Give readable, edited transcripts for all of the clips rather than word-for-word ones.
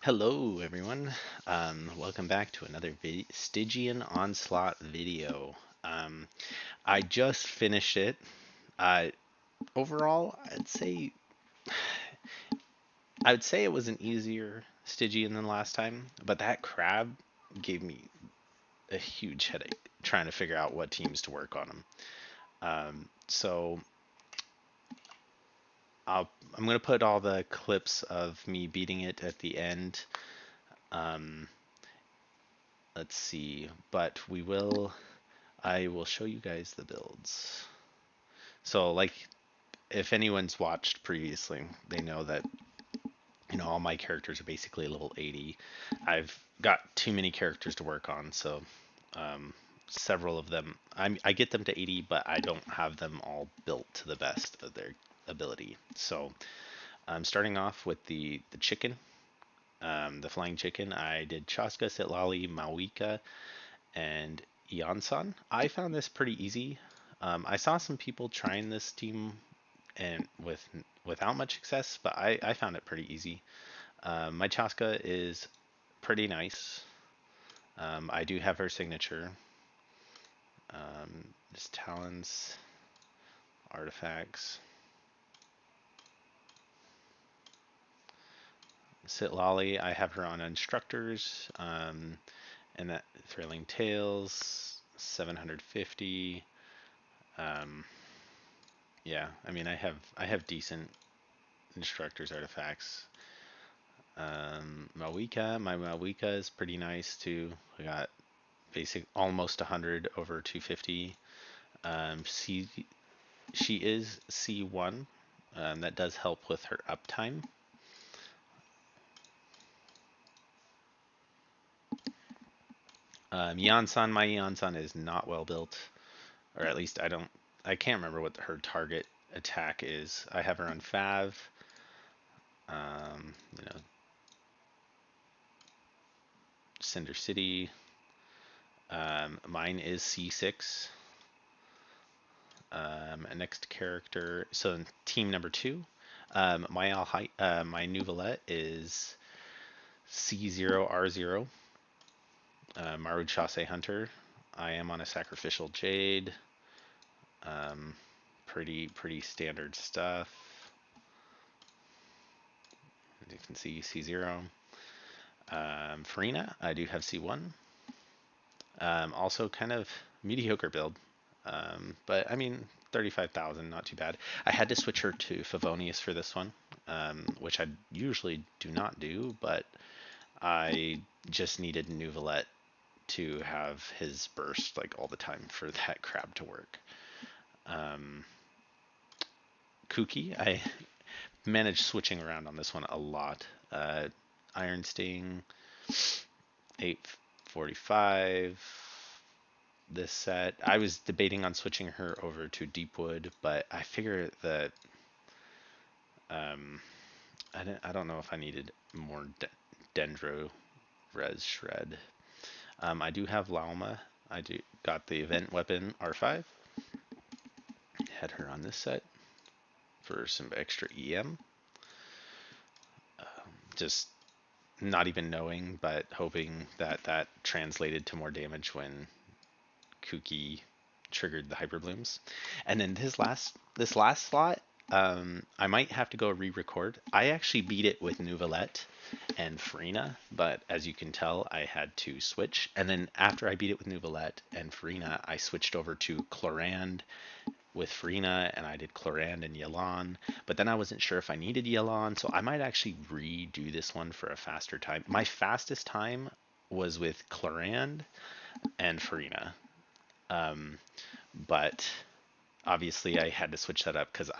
Hello, everyone. Welcome back to another Stygian Onslaught video. Um, I just finished it. Uh, Overall, I would say it was an easier Stygian than last time, but that crab gave me a huge headache trying to figure out what teams to work on him. So I'm gonna put all the clips of me beating it at the end. Um, let's see, but I will show you guys the builds. So, like, if anyone's watched previously, they know that, all my characters are basically level 80. I've got too many characters to work on, so um, several of them, I get them to 80, but I don't have them all built to the best of their ability. So, I'm starting off with the chicken, the flying chicken. I did Chaska, Sitlali, Mawika, and Yansan. I found this pretty easy. I saw some people trying this team and without much success, but I found it pretty easy. My Chaska is pretty nice. I do have her signature. Just talents, artifacts. Sitlali, I have her on instructors, and that thrilling tales, 750. Um, yeah, I mean I have decent instructors artifacts. My Mawika is pretty nice too. I got basic almost 100 over 250. C She is C1. That does help with her uptime. My Yansan is not well built, or at least I can't remember what her target attack is. I have her on Fav. Um, you know, Cinder City. Mine is C6. Next character. So in team number two, my Neuvillette is C0R0. Maru Chase Hunter. I am on a Sacrificial Jade. Um, pretty standard stuff. As you can see, C0. Farina, I do have C1. Also kind of mediocre build. But I mean, 35,000, not too bad. I had to switch her to Favonius for this one, which I usually do not do, but I just needed Neuvillette to have his burst like all the time for that crab to work. Um, Kuki, I managed switching around on this one a lot. Iron Sting, 845. This set, I was debating on switching her over to Deepwood, but I figured that um, I don't know if I needed more Dendro Res Shred. I do have Lauma. I do got the event weapon R5. Had her on this set for some extra EM. Just not even knowing, but hoping that that translated to more damage when Kuki triggered the hyper blooms. And then this last slot, I might have to go re-record. I actually beat it with Neuvillette and Farina, but as you can tell, I had to switch. And then after I beat it with Neuvillette and Farina, I switched over to Clorand with Farina, and I did Clorand and Yelan. But then I wasn't sure if I needed Yelan, so I might actually redo this one for a faster time. My fastest time was with Clorand and Farina. Um, but obviously I had to switch that up because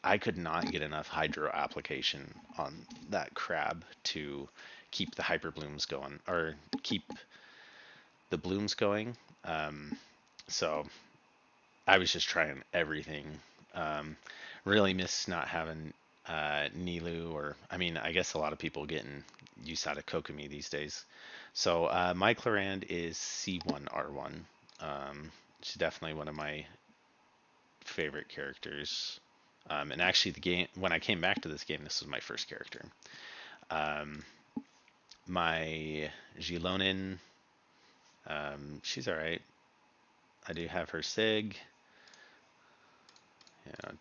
I could not get enough hydro application on that crab to keep the hyper blooms going or keep the blooms going. So I was just trying everything. Um, really miss not having Nilu, or I mean, I guess a lot of people getting use out of Kokomi these days. So my Clorand is C1R1. She's definitely one of my favorite characters. And actually, the game when I came back to this game, this was my first character. Um, My Gilonin, she's alright. I do have her Sig.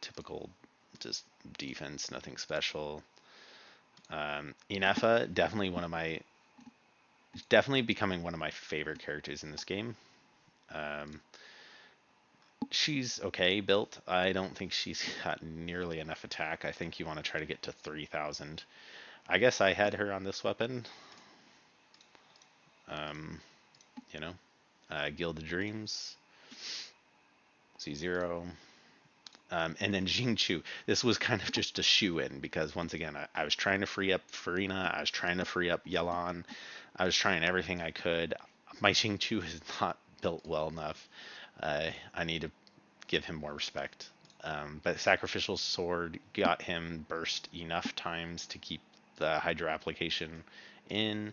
Typical just defense, nothing special. Inefa, definitely becoming one of my favorite characters in this game. She's okay built. I don't think she's got nearly enough attack. I think you want to try to get to 3,000. I guess I had her on this weapon. Um, Guild of Dreams, C0. And then Jingchu. This was kind of just a shoe-in because once again, I was trying to free up Farina. I was trying to free up Yelan. I was trying everything I could. My Jingchu is not built well enough. I need to give him more respect. But Sacrificial Sword got him burst enough times to keep the Hydro application in.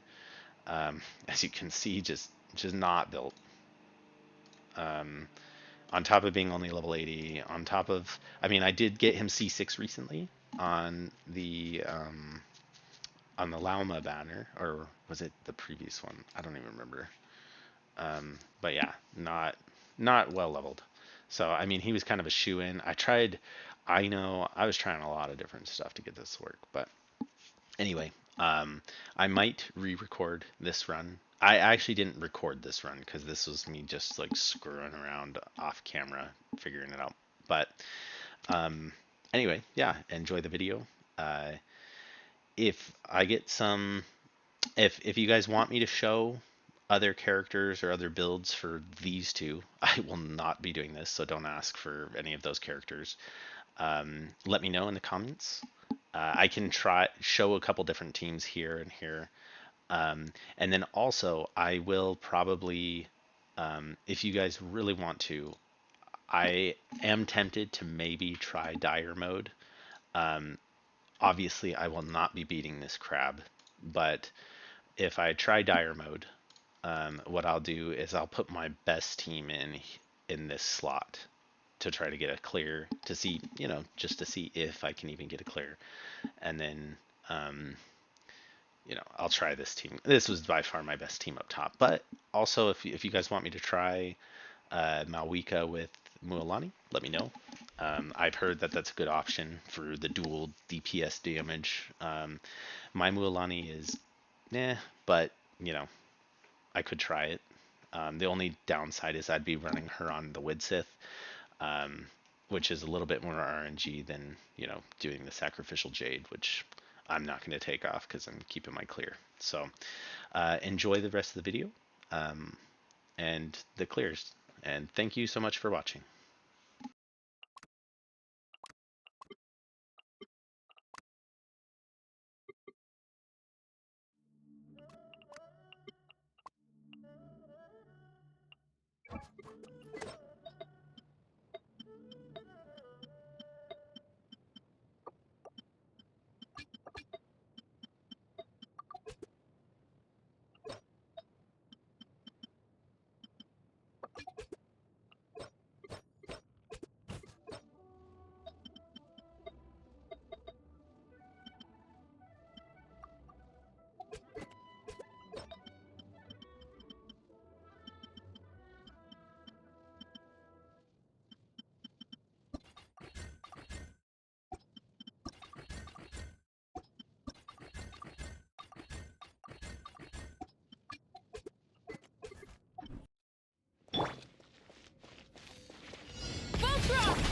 As you can see, just not built. On top of being only level 80, on top of, I mean, I did get him C6 recently on the Lauma banner, or was it the previous one? I don't even remember. But yeah, not well leveled. So I mean, he was kind of a shoe-in. I was trying a lot of different stuff to get this to work, but anyway, I might re-record this run. I actually didn't record this run because this was me just like screwing around off camera, figuring it out. But anyway, yeah, enjoy the video. If I get if you guys want me to show other characters or other builds for these two, I will not be doing this, so don't ask for any of those characters. Let me know in the comments. I can show a couple different teams here and here. And then also, I will probably, if you guys really want to, I am tempted to maybe try Dire mode. Obviously, I will not be beating this crab, but if I try Dire mode, what I'll do is I'll put my best team in this slot to try to get a clear, to see, just to see if I can even get a clear. And then, I'll try this team. This was by far my best team up top. But also, if you guys want me to try Malwika with Mualani, let me know. I've heard that that's a good option for the dual DPS damage. My Mualani is, but, I could try it. The only downside is I'd be running her on the Widsith, which is a little bit more RNG than, doing the Sacrificial Jade, which I'm not going to take off because I'm keeping my clear. So enjoy the rest of the video and the clears. And thank you so much for watching.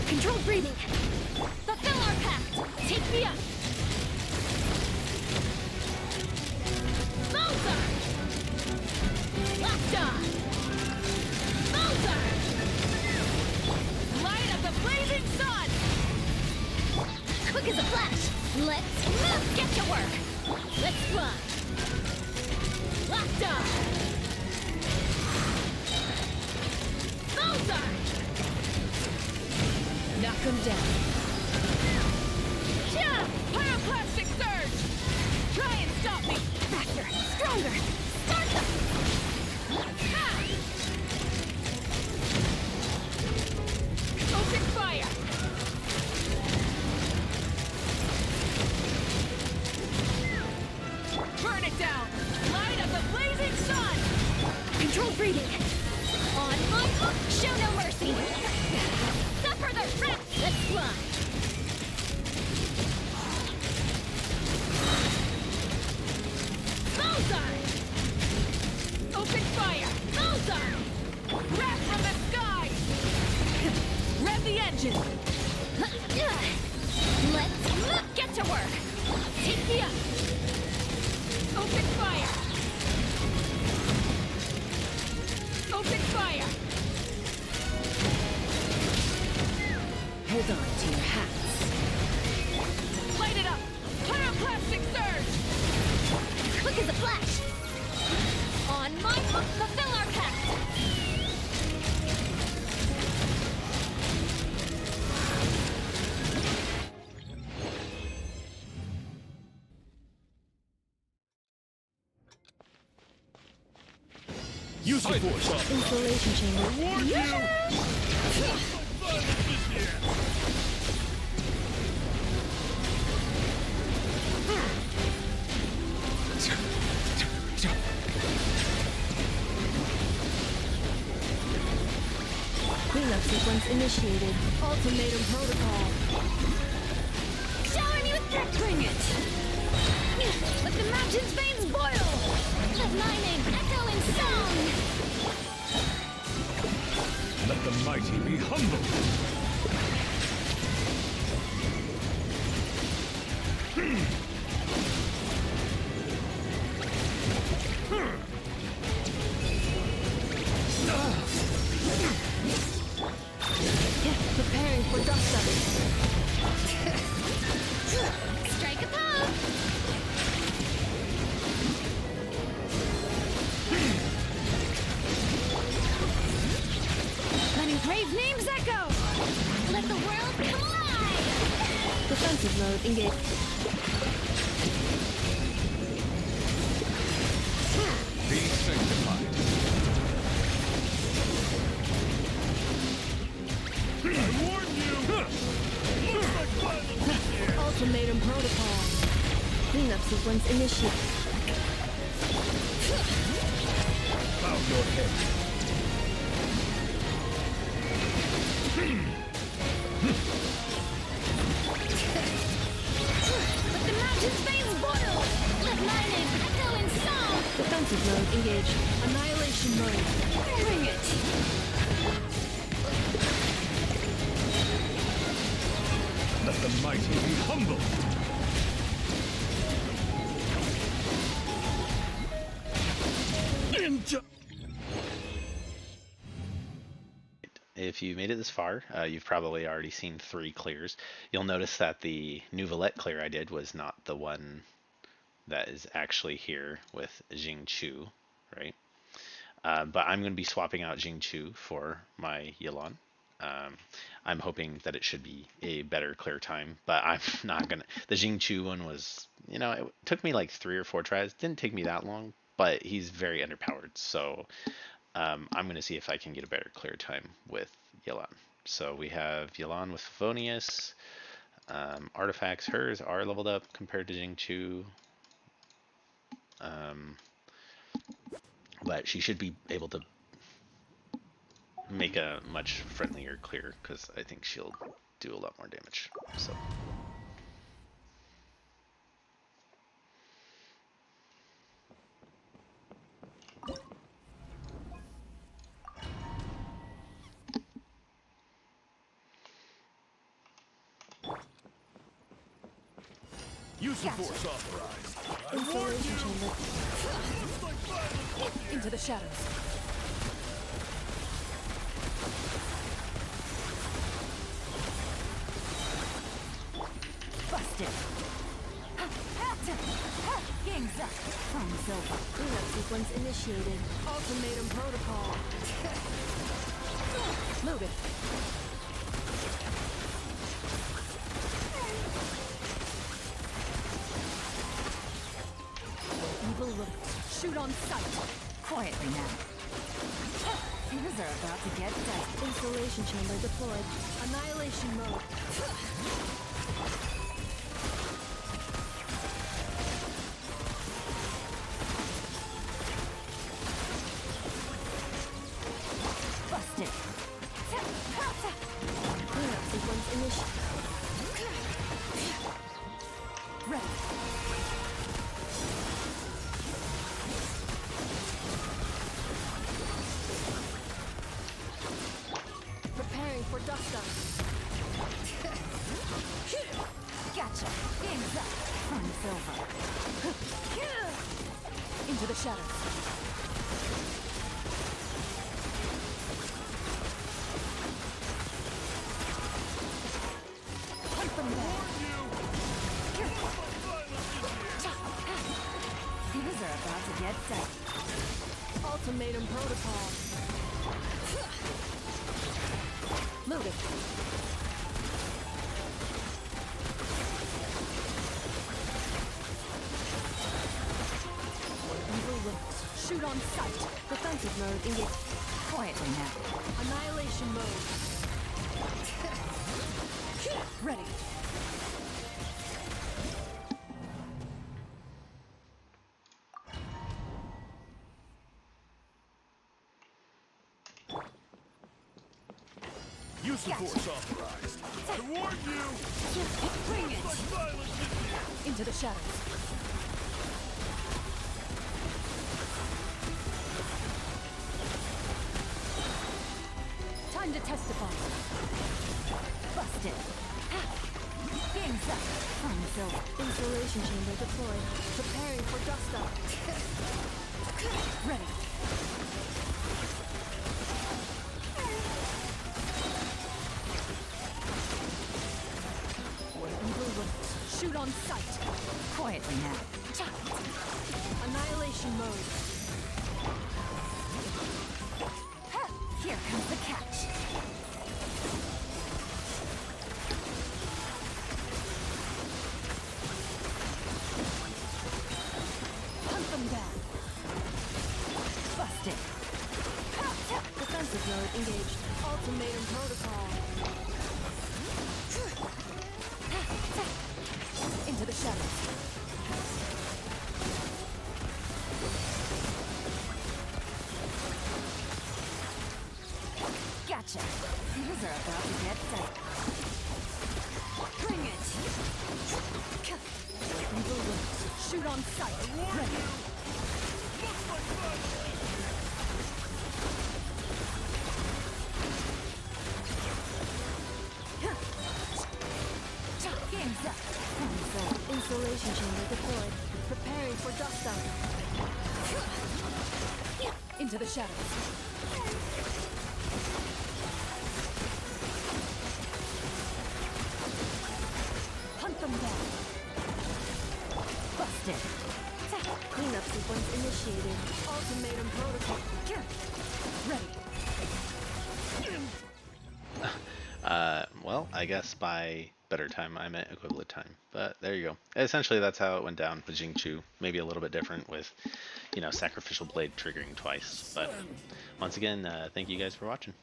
Controlled breathing. Fulfill our pact. Take me up. Mozart! Locked on. Mozart! Light of the blazing sun! Quick as a flash. Let's move. Get to work. Let's run. Locked on. Mozart! Knock him down. Yeah! Pyroclastic surge! Try and stop me! Faster! Stronger! Start them! Ha! Open fire! Burn it down! the blazing sun! Control breathing! On my hook, show no mercy! Suffer the wrath! Let's fly! Bullseye! Open fire! Bullseye! Wrath from the sky! Rev the engine! Let's get to work! Take me up! Open fire! Open fire! Hold on to your hats. Light it up! Pyroclastic surge! Quick as a flash! On my hook, fulfill our pact! Use the force. Installation chamber. Warn you! Cleanup sequence initiated. Ultimatum protocol. Shower me with that, bring it! Let the mountain's veins boil! Let my name echo in song! Let the mighty be humble. Preparing for dust summons. Strike a pose! Letting brave names echo! Let the world collide! Defensive mode engaged. Be sanctified. I warn you! Looks like violence here. Ultimatum protocol. Cleanup sequence initiated. Bow your head. Let the mountain's veins boil! Let my name echo in song! Defensive mode engaged. Annihilation mode. Bring it! Let the mighty be humble. Into If you made it this far, you've probably already seen 3 clears. You'll notice that the Neuvillette clear I did was not the one that is actually here with Jingchu, right? But I'm going to be swapping out Jingchu for my Yelan. I'm hoping that it should be a better clear time, but I'm not going to. The Jingchu one was, it took me like 3 or 4 tries. Didn't take me that long, but he's very underpowered. So I'm going to see if I can get a better clear time with Yelan. So we have Yelan with Favonius. Artifacts, hers are leveled up compared to Jingchu. But she should be able to make a much friendlier clear because I think she'll do a lot more damage. So. use the force authorized. Installation chamber. Into the shadows. Busted. Game's up. Time's over. Cleanup sequence initiated. Ultimatum protocol. Loaded. Evil look. Shoot on sight. Quietly now. Fingers are about to get tight. Installation chamber deployed. Annihilation mode. shadows. Hunt them down. These are about to get set. Ultimatum protocol. Loaded. Neuvillette. Shoot on sight. Defensive mode engaged. Quietly now. Annihilation mode. Ready. Use of force authorized. I warn you! Bring it. My violence is here! Into the shadows. Time to testify. Busted. Game's up. Time's over. Installation chamber deployed. Preparing for dust up. Ready. Shoot on sight. Quietly now. Annihilation mode. Here comes the catch. Hunt them down. Busted. Defensive mode engaged. Ultimatum protocol. Into the shadows. Gotcha. These are about to get set. Bring it. Neuvillette. Shoot on sight. Ready. Game's up. Installation chamber deployed. Preparing for dust up. Into the shadows. Hunt them down. Busted. Cleanup sequence initiated. Ultimatum protocol. Ready. Well, I guess by better time I meant equivalent time, but there you go. Essentially, that's how it went down with Jingchu. Maybe a little bit different with, Sacrificial Blade triggering twice. But once again, thank you guys for watching.